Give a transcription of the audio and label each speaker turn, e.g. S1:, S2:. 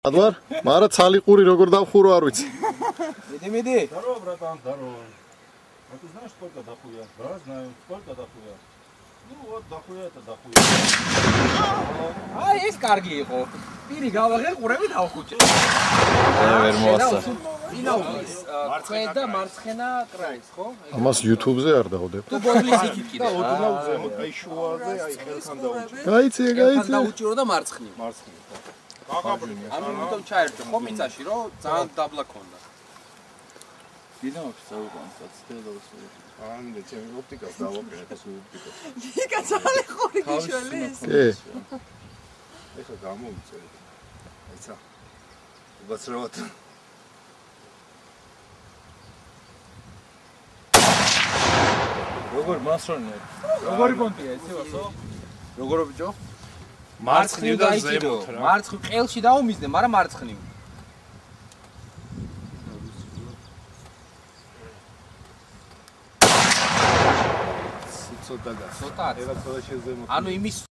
S1: Advar, მარა ცალი ყური როგორ დავხურო არ ვიცი.
S2: Მიდი.
S3: Здорово, братан, здорово. А ты знаешь, сколько дохуя? Да, знаю. Сколько дохуя? Ну вот, дохуя это дохуя.
S2: Აი ეს კარგი იყო. პირი გავაღე ყურები დავხუჭე.
S1: ვერ მოასწარ.
S2: ინაულის ქვედა მარცხენა კრაის, ხო?
S1: Ამას YouTube-ზე არ დავდებ.
S2: თუ ბოდლის იქით კიდე.
S3: და ოდნავ ზემოთ, აი შუაზე, აი ხელთან დაუჭირე.
S1: გაიცი.
S2: დაუჭირო და მარცხნივ. ანუ თვითონ ჩაერთო ხო მიწაში, რომ ძალიან დაბლა ქონდა.
S4: Bine ok, să uite, să te dau să uite.
S3: Ande, ce optica დავაკერე ეს ოპტიკა.
S5: იქა ძალიან ხორი გიშველეს.
S1: კი.
S3: ეხლა გამოვიწევი. აიცა. უბაცრავად.
S4: როგორ მასრონე?
S2: როგორი პონტია ესე ვასო?
S4: როგორ ბიჭო?
S2: მარცხნივ და ზემოთ რა. მარცხნივ ყელში დაუმიზნე, მაგრამ მარცხნივ.
S3: ცოტა გასა.
S2: ცოტა.
S3: ეხლა ცოტა შეზემოთ.
S2: ანუ იმის